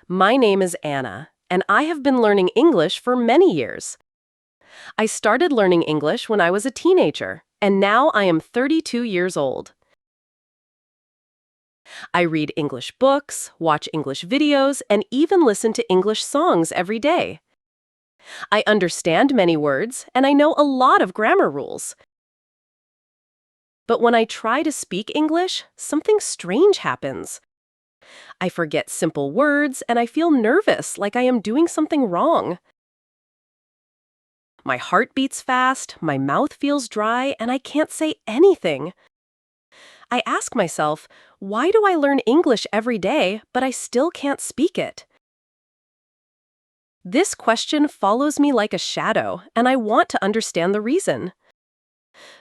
My name is Anna, and I have been learning English for many years. I started learning English when I was a teenager, and now I am 32 years old. I read English books, watch English videos, and even listen to English songs every day. I understand many words, and I know a lot of grammar rules. But when I try to speak English, something strange happens. I forget simple words, and I feel nervous, like I am doing something wrong. My heart beats fast, my mouth feels dry, and I can't say anything. I ask myself, why do I learn English every day, but I still can't speak it? This question follows me like a shadow, and I want to understand the reason.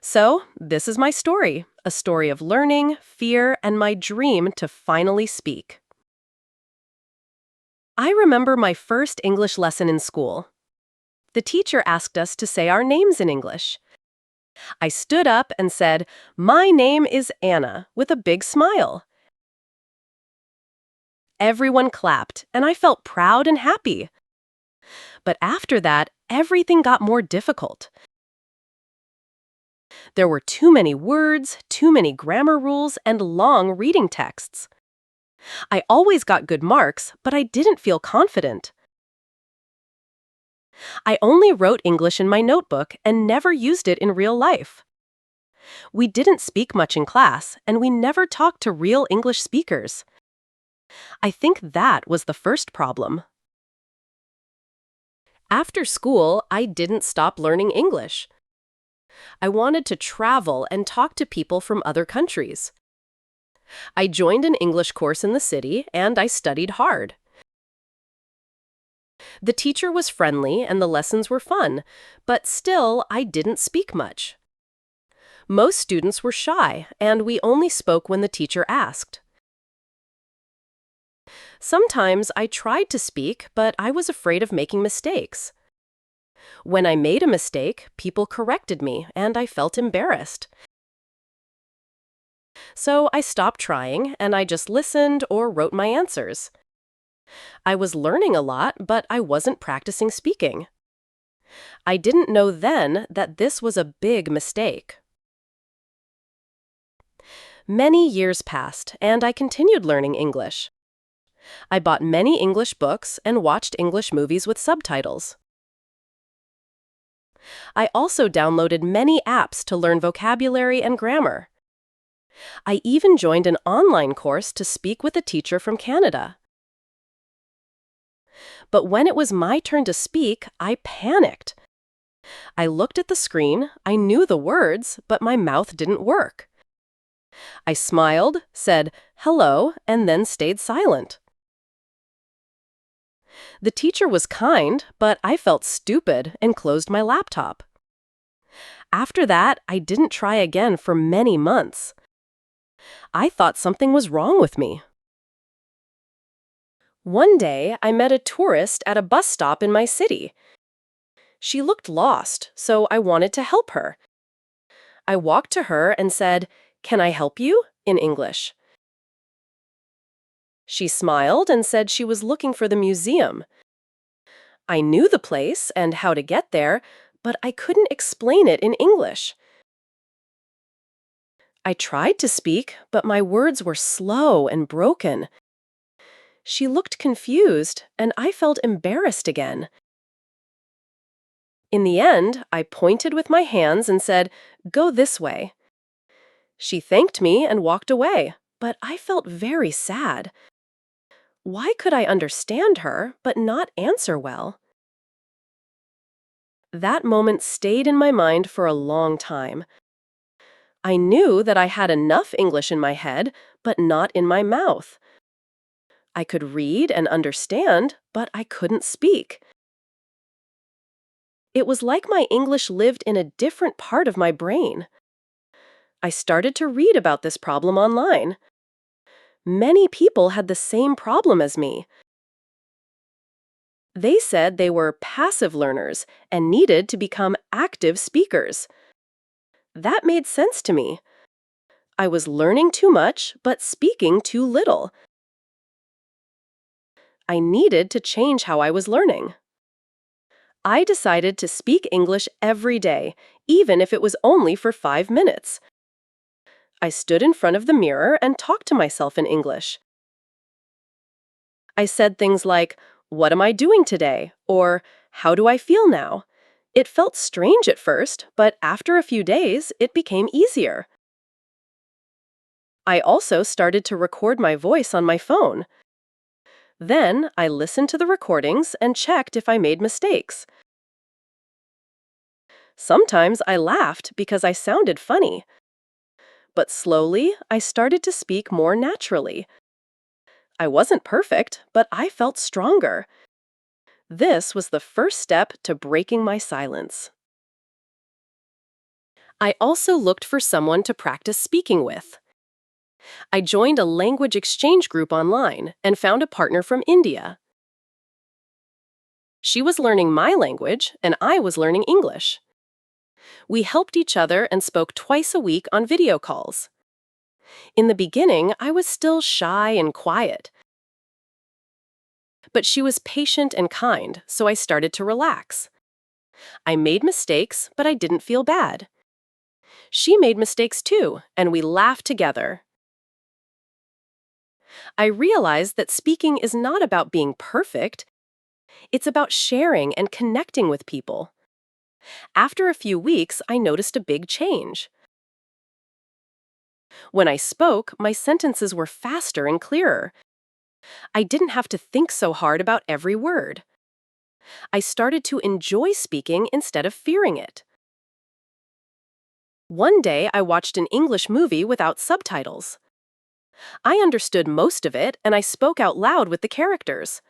So, this is my story, a story of learning, fear, and my dream to finally speak. I remember my first English lesson in school. The teacher asked us to say our names in English. I stood up and said, "My name is Anna," with a big smile. Everyone clapped, and I felt proud and happy. But after that, everything got more difficult. There were too many words, too many grammar rules, and long reading texts. I always got good marks, but I didn't feel confident. I only wrote English in my notebook and never used it in real life. We didn't speak much in class, and we never talked to real English speakers. I think that was the first problem. After school, I didn't stop learning English. I wanted to travel and talk to people from other countries. I joined an English course in the city, and I studied hard. The teacher was friendly and the lessons were fun, but still, I didn't speak much. Most students were shy, and we only spoke when the teacher asked. Sometimes I tried to speak, but I was afraid of making mistakes. When I made a mistake, people corrected me, and I felt embarrassed. So I stopped trying, and I just listened or wrote my answers. I was learning a lot, but I wasn't practicing speaking. I didn't know then that this was a big mistake. Many years passed, and I continued learning English. I bought many English books and watched English movies with subtitles. I also downloaded many apps to learn vocabulary and grammar. I even joined an online course to speak with a teacher from Canada. But when it was my turn to speak, I panicked. I looked at the screen, I knew the words, but my mouth didn't work. I smiled, said, "Hello," and then stayed silent. The teacher was kind, but I felt stupid and closed my laptop. After that, I didn't try again for many months. I thought something was wrong with me. One day, I met a tourist at a bus stop in my city. She looked lost, so I wanted to help her. I walked to her and said, "Can I help you?" in English. She smiled and said she was looking for the museum. I knew the place and how to get there, but I couldn't explain it in English. I tried to speak, but my words were slow and broken. She looked confused, and I felt embarrassed again. In the end, I pointed with my hands and said, "Go this way." She thanked me and walked away, but I felt very sad. Why could I understand her, but not answer well? That moment stayed in my mind for a long time. I knew that I had enough English in my head, but not in my mouth. I could read and understand, but I couldn't speak. It was like my English lived in a different part of my brain. I started to read about this problem online. Many people had the same problem as me. They said they were passive learners and needed to become active speakers. That made sense to me. I was learning too much, but speaking too little. I needed to change how I was learning. I decided to speak English every day, even if it was only for 5 minutes. I stood in front of the mirror and talked to myself in English. I said things like, "What am I doing today?" or "How do I feel now?" It felt strange at first, but after a few days, it became easier. I also started to record my voice on my phone. Then I listened to the recordings and checked if I made mistakes. Sometimes I laughed because I sounded funny. But slowly, I started to speak more naturally. I wasn't perfect, but I felt stronger. This was the first step to breaking my silence. I also looked for someone to practice speaking with. I joined a language exchange group online and found a partner from India. She was learning my language, and I was learning English. We helped each other and spoke twice a week on video calls. In the beginning, I was still shy and quiet. But she was patient and kind, so I started to relax. I made mistakes, but I didn't feel bad. She made mistakes too, and we laughed together. I realized that speaking is not about being perfect, it's about sharing and connecting with people. After a few weeks, I noticed a big change. When I spoke, my sentences were faster and clearer. I didn't have to think so hard about every word. I started to enjoy speaking instead of fearing it. One day, I watched an English movie without subtitles. I understood most of it, and I spoke out loud with the characters.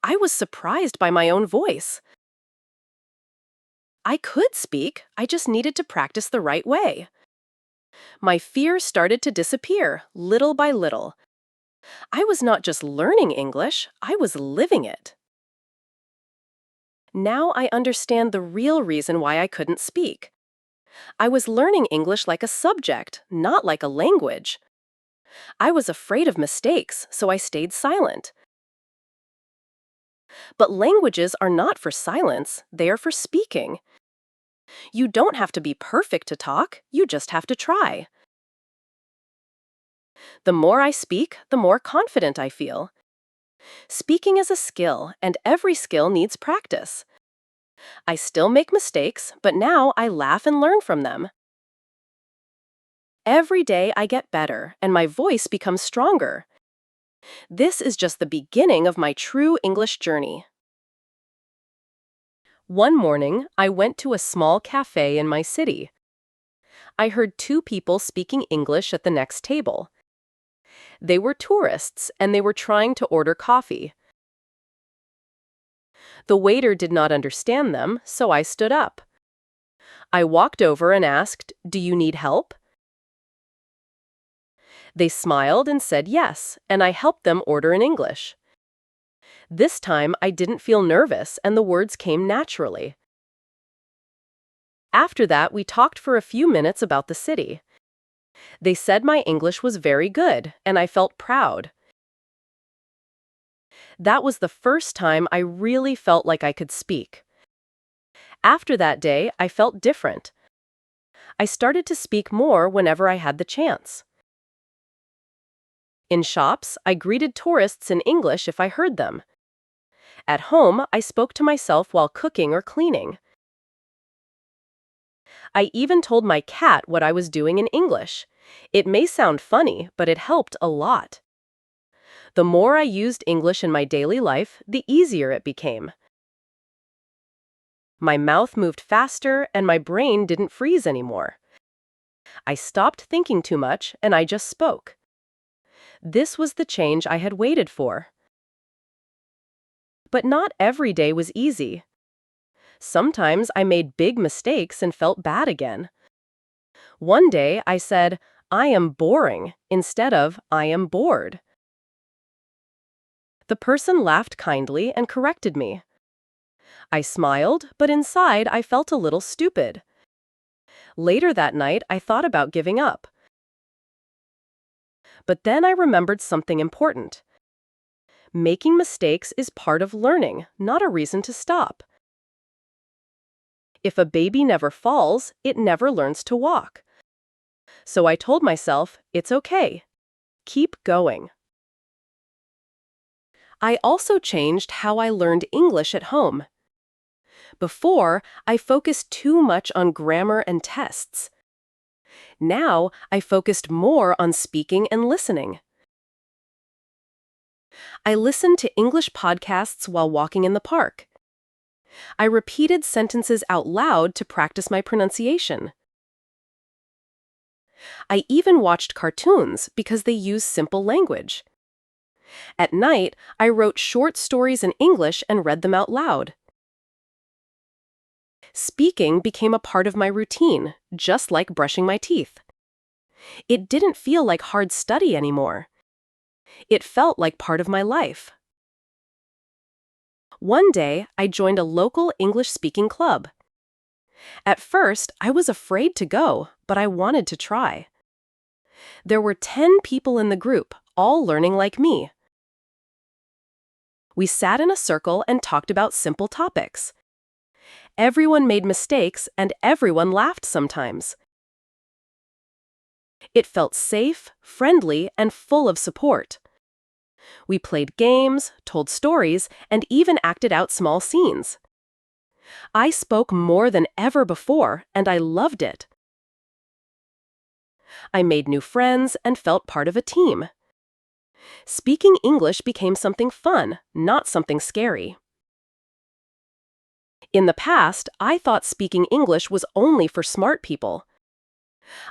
I was surprised by my own voice. I could speak, I just needed to practice the right way. My fear started to disappear, little by little. I was not just learning English, I was living it. Now I understand the real reason why I couldn't speak. I was learning English like a subject, not like a language. I was afraid of mistakes, so I stayed silent. But languages are not for silence, they are for speaking. You don't have to be perfect to talk, you just have to try. The more I speak, the more confident I feel. Speaking is a skill, and every skill needs practice. I still make mistakes, but now I laugh and learn from them. Every day I get better, and my voice becomes stronger. This is just the beginning of my true English journey. One morning, I went to a small cafe in my city. I heard two people speaking English at the next table. They were tourists, and they were trying to order coffee. The waiter did not understand them, so I stood up. I walked over and asked, "Do you need help?" They smiled and said yes, and I helped them order in English. This time, I didn't feel nervous, and the words came naturally. After that, we talked for a few minutes about the city. They said my English was very good, and I felt proud. That was the first time I really felt like I could speak. After that day, I felt different. I started to speak more whenever I had the chance. In shops, I greeted tourists in English if I heard them. At home, I spoke to myself while cooking or cleaning. I even told my cat what I was doing in English. It may sound funny, but it helped a lot. The more I used English in my daily life, the easier it became. My mouth moved faster and my brain didn't freeze anymore. I stopped thinking too much and I just spoke. This was the change I had waited for. But not every day was easy. Sometimes I made big mistakes and felt bad again. One day I said, "I am boring," instead of "I am bored." The person laughed kindly and corrected me. I smiled, but inside I felt a little stupid. Later that night, I thought about giving up. But then I remembered something important. Making mistakes is part of learning, not a reason to stop. If a baby never falls, it never learns to walk. So I told myself, it's okay. Keep going. I also changed how I learned English at home. Before, I focused too much on grammar and tests. Now, I focused more on speaking and listening. I listened to English podcasts while walking in the park. I repeated sentences out loud to practice my pronunciation. I even watched cartoons because they use simple language. At night, I wrote short stories in English and read them out loud. Speaking became a part of my routine, just like brushing my teeth. It didn't feel like hard study anymore. It felt like part of my life. One day, I joined a local English-speaking club. At first, I was afraid to go, but I wanted to try. There were 10 people in the group, all learning like me. We sat in a circle and talked about simple topics. Everyone made mistakes and everyone laughed sometimes. It felt safe, friendly, and full of support. We played games, told stories, and even acted out small scenes. I spoke more than ever before, and I loved it. I made new friends and felt part of a team. Speaking English became something fun, not something scary. In the past, I thought speaking English was only for smart people.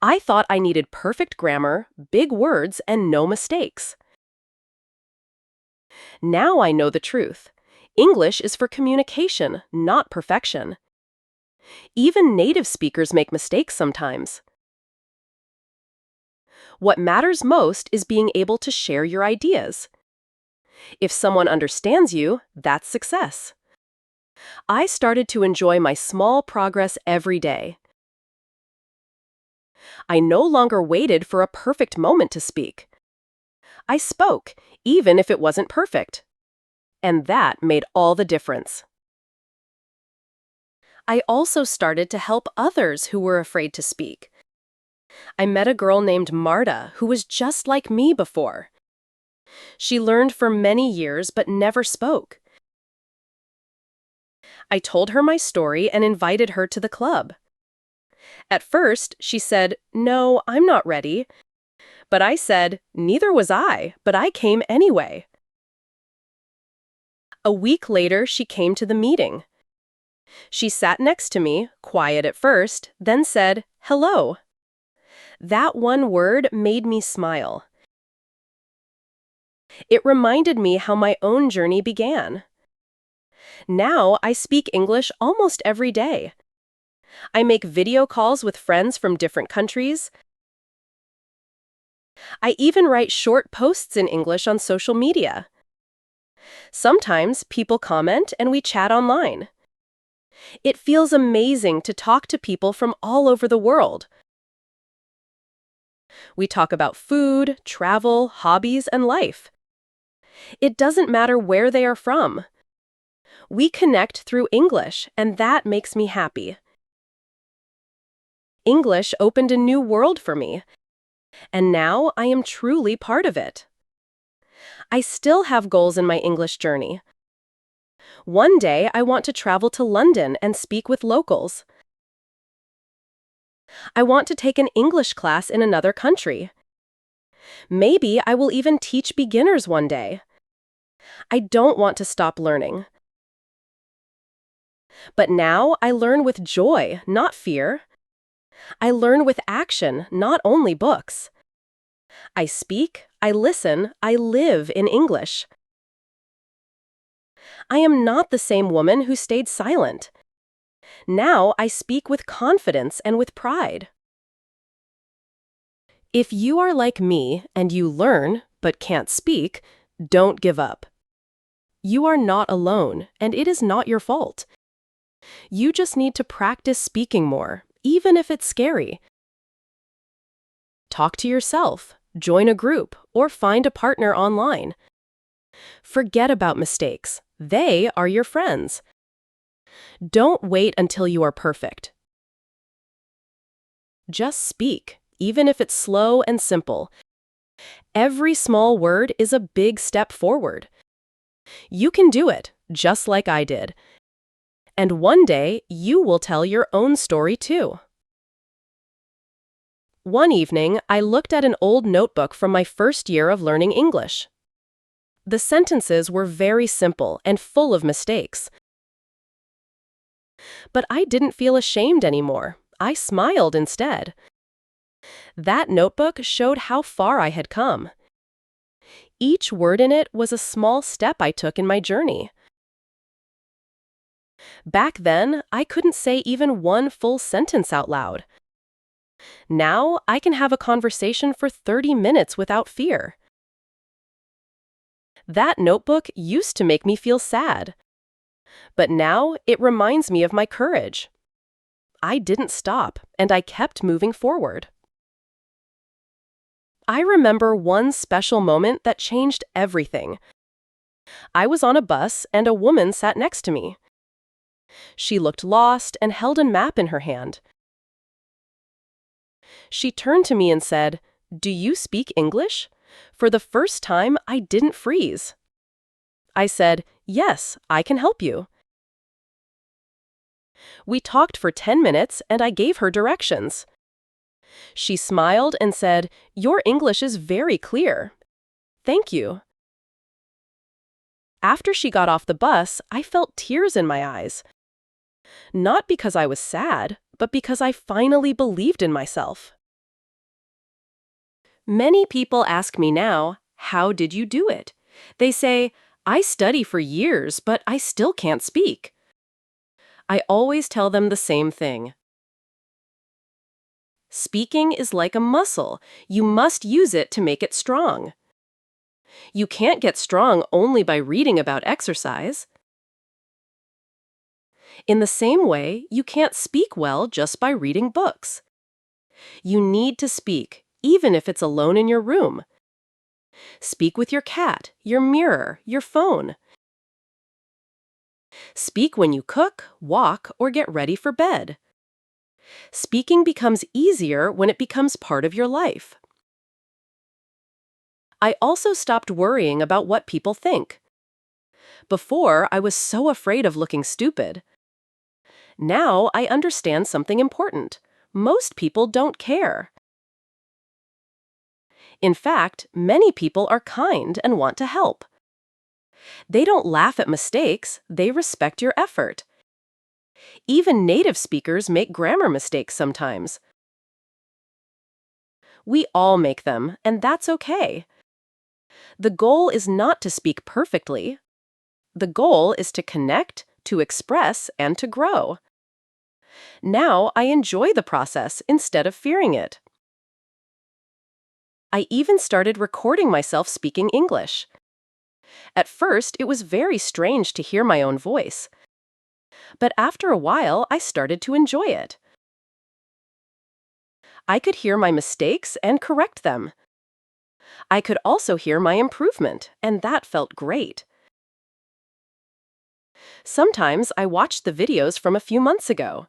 I thought I needed perfect grammar, big words, and no mistakes. Now I know the truth. English is for communication, not perfection. Even native speakers make mistakes sometimes. What matters most is being able to share your ideas. If someone understands you, that's success. I started to enjoy my small progress every day. I no longer waited for a perfect moment to speak. I spoke, even if it wasn't perfect. And that made all the difference. I also started to help others who were afraid to speak. I met a girl named Marta who was just like me before. She learned for many years but never spoke. I told her my story and invited her to the club. At first, she said, "No, I'm not ready." But I said, "Neither was I, but I came anyway." A week later, she came to the meeting. She sat next to me, quiet at first, then said, "Hello." That one word made me smile. It reminded me how my own journey began. Now I speak English almost every day. I make video calls with friends from different countries. I even write short posts in English on social media. Sometimes people comment and we chat online. It feels amazing to talk to people from all over the world. We talk about food, travel, hobbies, and life. It doesn't matter where they are from. We connect through English, and that makes me happy. English opened a new world for me, and now I am truly part of it. I still have goals in my English journey. One day, I want to travel to London and speak with locals. I want to take an English class in another country. Maybe I will even teach beginners one day. I don't want to stop learning. But now I learn with joy, not fear. I learn with action, not only books. I speak, I listen, I live in English. I am not the same woman who stayed silent. Now I speak with confidence and with pride. If you are like me and you learn but can't speak, don't give up. You are not alone, and it is not your fault. You just need to practice speaking more, even if it's scary. Talk to yourself, join a group, or find a partner online. Forget about mistakes. They are your friends. Don't wait until you are perfect. Just speak, even if it's slow and simple. Every small word is a big step forward. You can do it, just like I did. And one day, you will tell your own story too. One evening, I looked at an old notebook from my first year of learning English. The sentences were very simple and full of mistakes. But I didn't feel ashamed anymore. I smiled instead. That notebook showed how far I had come. Each word in it was a small step I took in my journey. Back then, I couldn't say even one full sentence out loud. Now, I can have a conversation for 30 minutes without fear. That notebook used to make me feel sad. But now, it reminds me of my courage. I didn't stop, and I kept moving forward. I remember one special moment that changed everything. I was on a bus, and a woman sat next to me. She looked lost and held a map in her hand. She turned to me and said, "Do you speak English?" For the first time, I didn't freeze. I said, "Yes, I can help you." We talked for 10 minutes and I gave her directions. She smiled and said, "Your English is very clear. Thank you." After she got off the bus, I felt tears in my eyes. Not because I was sad, but because I finally believed in myself. Many people ask me now, "How did you do it?" They say, "I study for years, but I still can't speak." I always tell them the same thing. Speaking is like a muscle. You must use it to make it strong. You can't get strong only by reading about exercise. In the same way, you can't speak well just by reading books. You need to speak, even if it's alone in your room. Speak with your cat, your mirror, your phone. Speak when you cook, walk, or get ready for bed. Speaking becomes easier when it becomes part of your life. I also stopped worrying about what people think. Before, I was so afraid of looking stupid. Now, I understand something important. Most people don't care. In fact, many people are kind and want to help. They don't laugh at mistakes, they respect your effort. Even native speakers make grammar mistakes sometimes. We all make them, and that's okay. The goal is not to speak perfectly. The goal is to connect, to express, and to grow. Now I enjoy the process instead of fearing it. I even started recording myself speaking English. At first, it was very strange to hear my own voice. But after a while, I started to enjoy it. I could hear my mistakes and correct them. I could also hear my improvement, and that felt great. Sometimes I watched the videos from a few months ago.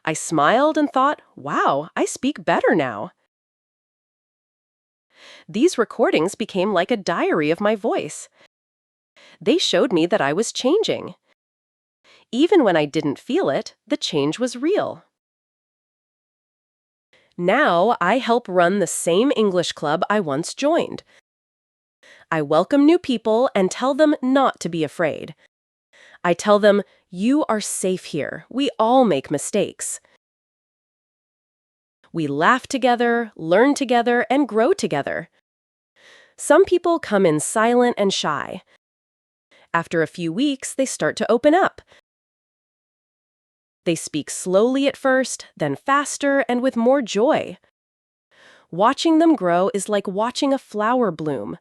I smiled and thought, "Wow, I speak better now." These recordings became like a diary of my voice. They showed me that I was changing. Even when I didn't feel it, the change was real. Now I help run the same English club I once joined. I welcome new people and tell them not to be afraid. I tell them, "You are safe here. We all make mistakes." We laugh together, learn together, and grow together. Some people come in silent and shy. After a few weeks, they start to open up. They speak slowly at first, then faster and with more joy. Watching them grow is like watching a flower bloom.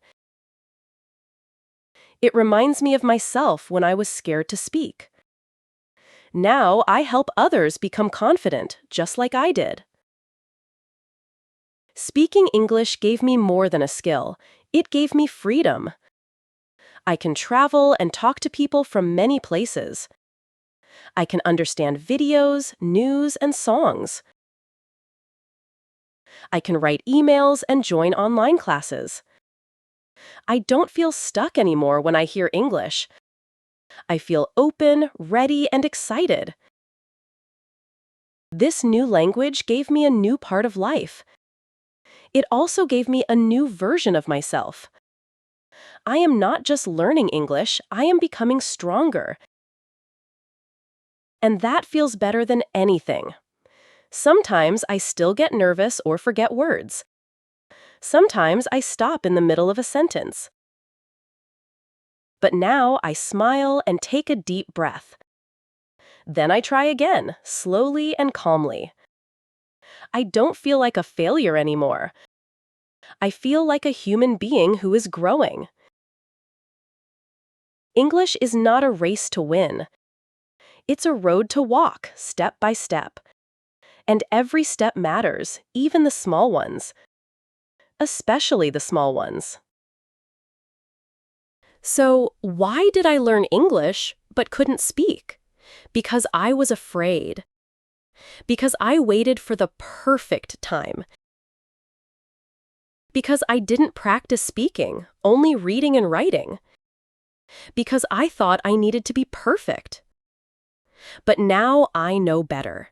It reminds me of myself when I was scared to speak. Now I help others become confident, just like I did. Speaking English gave me more than a skill. It gave me freedom. I can travel and talk to people from many places. I can understand videos, news, and songs. I can write emails and join online classes. I don't feel stuck anymore when I hear English. I feel open, ready, and excited. This new language gave me a new part of life. It also gave me a new version of myself. I am not just learning English, I am becoming stronger. And that feels better than anything. Sometimes I still get nervous or forget words. Sometimes I stop in the middle of a sentence. But now I smile and take a deep breath. Then I try again, slowly and calmly. I don't feel like a failure anymore. I feel like a human being who is growing. English is not a race to win. It's a road to walk, step by step. And every step matters, even the small ones. Especially the small ones. So, why did I learn English but couldn't speak? Because I was afraid. Because I waited for the perfect time. Because I didn't practice speaking, only reading and writing. Because I thought I needed to be perfect. But now I know better.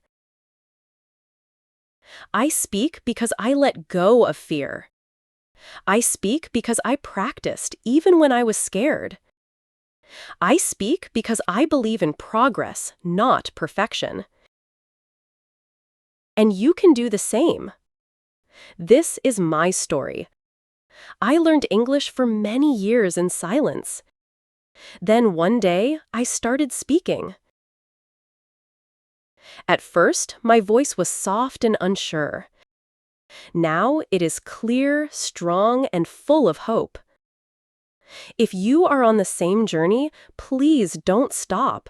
I speak because I let go of fear. I speak because I practiced even when I was scared. I speak because I believe in progress, not perfection. And you can do the same. This is my story. I learned English for many years in silence. Then one day, I started speaking. At first, my voice was soft and unsure. Now it is clear, strong, and full of hope. If you are on the same journey, please don't stop.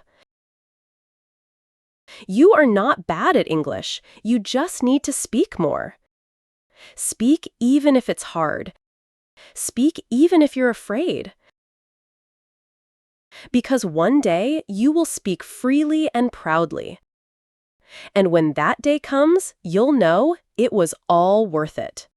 You are not bad at English. You just need to speak more. Speak even if it's hard. Speak even if you're afraid. Because one day you will speak freely and proudly. And when that day comes, you'll know it was all worth it.